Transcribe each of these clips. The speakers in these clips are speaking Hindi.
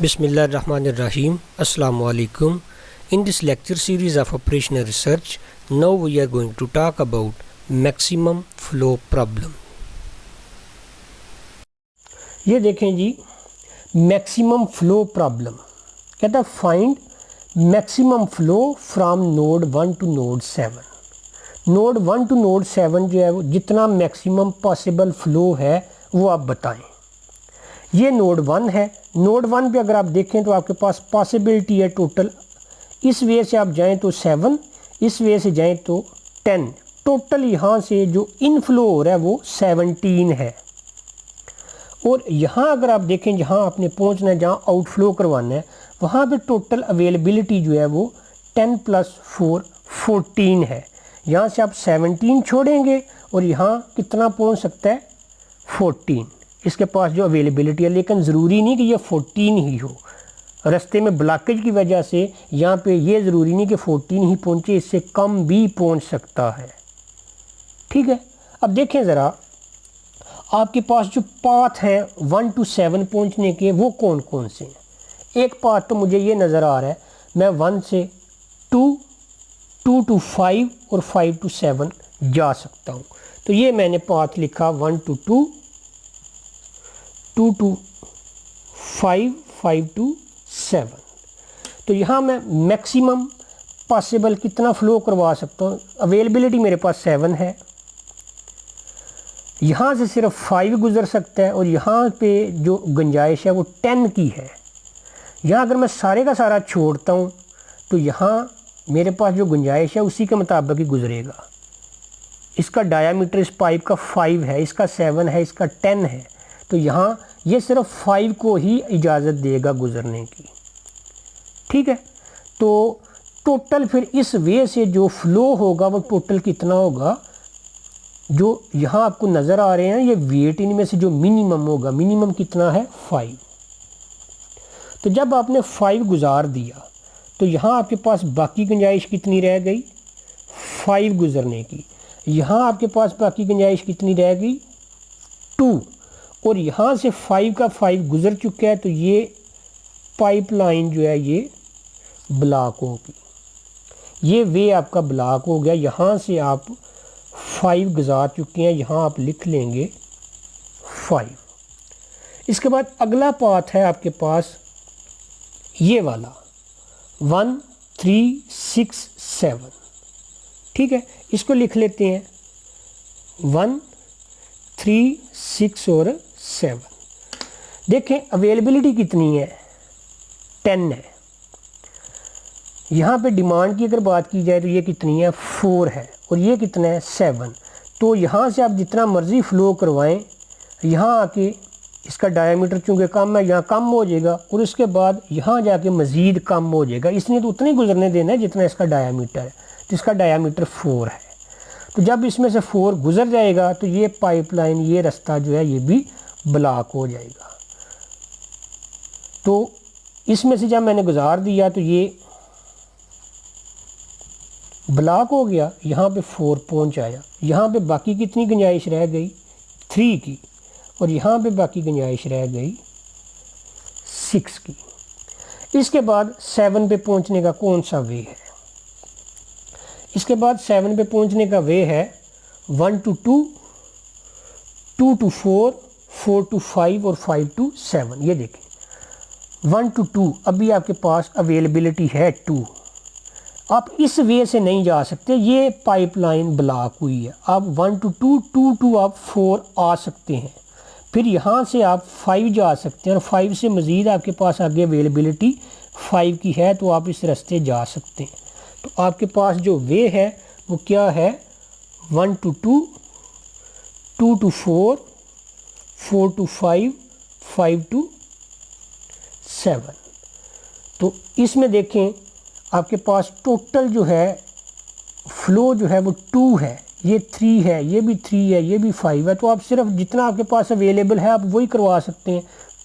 Bismillahirrahmanirrahim. Assalamu alaikum. In this lecture series of operational research, now we are going to talk about maximum flow problem. ये देखें जी, मैक्सिमम फ्लो प्रॉब्लम कहता है find maximum flow from node 1 to node 7. Node 1 to node 7 जो है वो जितना मैक्सिमम पॉसिबल फ्लो है वो आप बताएं. ये नोड 1 है. नोड 1 पे अगर आप देखें तो आपके पास पॉसिबिलिटी है टोटल, इस वे से आप जाएं तो 7, इस वे से जाएं तो 10. टोटल यहाँ से जो इनफ्लो हो रहा है वो 17 है. और यहाँ अगर आप देखें जहाँ आपने पहुँचना है, जहाँ आउटफ्लो करवाना है, वहाँ पे टोटल अवेलेबिलिटी जो है वो 10 + 4 14 है. यहाँ से आप 17 छोड़ेंगे और यहाँ कितना पहुँच सकता है 14 इसके पास जो अवेलेबिलिटी है. लेकिन ज़रूरी नहीं कि ये 14 ही हो. रास्ते में ब्लॉकेज की वजह से यहाँ पे ये ज़रूरी नहीं कि 14 ही पहुँचे, इससे कम भी पहुँच सकता है. ठीक है, अब देखें ज़रा आपके पास जो पाथ हैं 1 to 7 पहुँचने के वो कौन कौन से हैं. एक पाथ तो मुझे ये नज़र आ रहा है, मैं 1 से 2, 2 to 5 और 5 to 7 जा सकता हूँ. तो ये मैंने पाथ लिखा 1 to 2, 2 to 5, 5 to 7. तो यहाँ मैं मैक्सिमम पॉसिबल कितना फ़्लो करवा सकता हूँ. अवेलेबिलिटी मेरे पास 7 है, यहाँ से सिर्फ 5 गुज़र सकता है और यहाँ पे जो गुंजाइश है वो 10 की है. यहाँ अगर मैं सारे का सारा छोड़ता हूँ तो यहाँ मेरे पास जो गुंजाइश है उसी के मुताबिक ही गुज़रेगा. इसका डायामीटर इस पाइप का 5 है, इसका 7 है, इसका 10 है. तो यहाँ ये सिर्फ 5 को ही इजाज़त देगा गुज़रने की. ठीक है, तो टोटल फिर इस वे से जो फ़्लो होगा वो टोटल कितना होगा. जो यहाँ आपको नज़र आ रहे हैं ये वेट, इनमें से जो मिनिमम होगा, मिनिमम कितना है 5. तो जब आपने 5 गुज़ार दिया तो यहाँ आपके पास बाकी गुंजाइश कितनी रह गई 5 गुज़रने की. यहाँ आपके पास बाकी गुंजाइश कितनी रह गई 2. और यहाँ से 5 का 5 गुज़र चुका है तो ये पाइपलाइन जो है ये ब्लॉक होगी. ये वे आपका ब्लॉक हो गया. यहाँ से आप 5 गुज़ार चुके हैं, यहाँ आप लिख लेंगे 5. इसके बाद अगला पाथ है आपके पास ये वाला 1, 3, 6, 7. ठीक है, इसको लिख लेते हैं 1, 3, 6 और 7. देखें अवेलेबिलिटी कितनी है 10 है. यहाँ पे डिमांड की अगर बात की जाए तो ये कितनी है 4 है और ये कितना है 7. तो यहाँ से आप जितना मर्ज़ी फ़्लो करवाएं, यहाँ आके इसका डायामीटर चूँकि कम है यहाँ कम हो जाएगा और उसके बाद यहाँ जाके मज़ीद कम हो जाएगा. इसने तो उतना ही गुजरने देना है जितना इसका डायामीटर है. तो इसका डायामीटर 4 है. तो जब इसमें से 4 गुज़र जाएगा तो ये पाइपलाइन, ये रास्ता जो है ये भी ब्लॉक हो जाएगा. तो इसमें से जब मैंने गुज़ार दिया तो ये ब्लॉक हो गया, यहाँ पे 4 पहुँच आया. यहाँ पे बाकी कितनी गुंजाइश रह गई 3 की और यहाँ पे बाकी गुंजाइश रह गई 6 की. इसके बाद 7 पे पहुँचने का कौन सा वे है. इसके बाद 7 पे पहुँचने का वे है 1 to 2, 2 to 4, 4 to 5 और 5 to 7. ये देखें 1 to 2 अभी आपके पास अवेलेबिलिटी है 2. आप इस वे से नहीं जा सकते, ये पाइपलाइन ब्लॉक हुई है. आप 1 to 2, 2 to आप 4 आ सकते हैं. फिर यहाँ से आप 5 जा सकते हैं और 5 से मज़ीद आपके पास आगे अवेलेबिलिटी 5 की है तो आप इस रास्ते जा सकते हैं. तो आपके पास जो वे है वो क्या है 1 to 2, 2 to 4, 4 to 5, 5 to 7. तो इसमें देखें आपके पास टोटल जो है फ़्लो जो है वो 2 है, ये 3 है, ये भी 3 है, ये भी 5 है. तो आप सिर्फ जितना आपके पास अवेलेबल है आप वही करवा सकते हैं.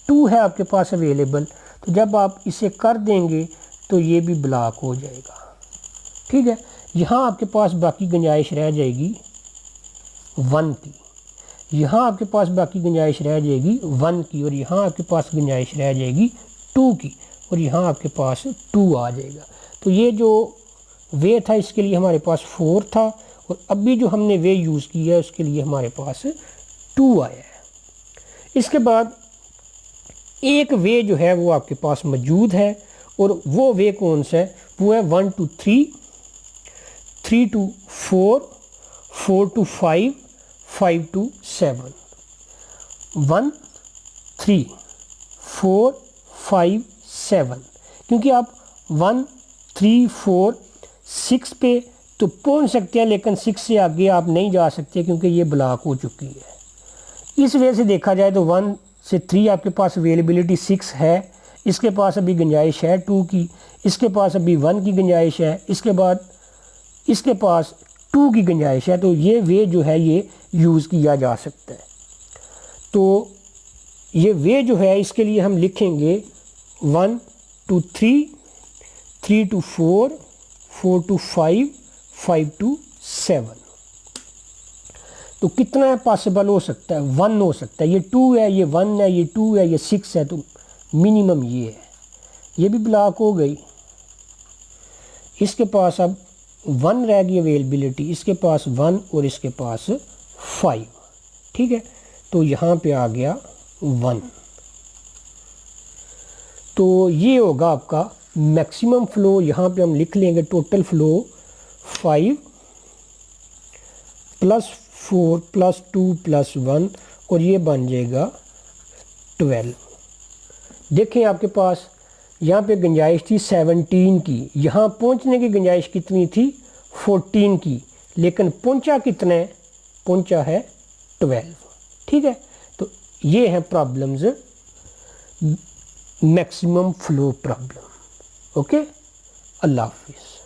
2 है आपके पास अवेलेबल, तो जब आप इसे कर देंगे तो ये भी ब्लॉक हो जाएगा. ठीक है, यहाँ आपके पास बाकी गुंजाइश रह जाएगी 1 की, यहाँ आपके पास बाकी गुंजाइश रह जाएगी 1 की और यहाँ आपके पास गुंजाइश रह जाएगी 2 की, और यहाँ आपके पास 2 आ जाएगा। तो ये जो वे था इसके लिए हमारे पास 4 था, और अभी जो हमने वे यूज़ किया है उसके लिए हमारे पास 2 आया है। इसके बाद एक वे जो है वो आपके पास मौजूद है, और वो वे कौन सा है? वो है 1 to 3, 3 to 4, 4 to 5, 5 to 7। 1 3 4 5 7, क्योंकि आप 1 3 4 6 पे तो पहुंच सकते हैं, लेकिन 6 से आगे आप नहीं जा सकते क्योंकि ये ब्लॉक हो चुकी है। इस वजह से देखा जाए तो 1 से 3 आपके पास अवेलेबिलिटी 6 है, इसके पास अभी गुंजाइश है 2 की, इसके पास अभी 1 की गुंजाइश है, इसके बाद इसके पास 2 की गुंजाइश है। तो ये वे जो है ये यूज़ किया जा सकता है। तो ये वे जो है इसके लिए हम लिखेंगे 1 to 3, 3 to 4, 4 to 5, 5 to 7। तो कितना पॉसिबल हो सकता है? 1 हो सकता है। ये 2 है, ये 1 है, ये 2 है, ये 6 है, तो मिनिमम ये है। ये भी ब्लॉक हो गई, इसके पास अब 1 रह गई अवेलेबिलिटी, इसके पास 1 और इसके पास 5। ठीक है, तो यहाँ पे आ गया 1। तो ये होगा आपका मैक्सिमम फ़्लो। यहाँ पे हम लिख लेंगे टोटल फ़्लो 5 + 4 + 2 + 1, और ये बन जाएगा 12। देखें आपके पास यहाँ पे गुंजाइश थी 17 की, यहाँ पहुँचने की गुंजाइश कितनी थी? 14 की, लेकिन पहुँचा कितना है? पहुँचा है 12। ठीक है, तो ये हैं problems, maximum flow problem. Okay, अल्लाह हाफिज़।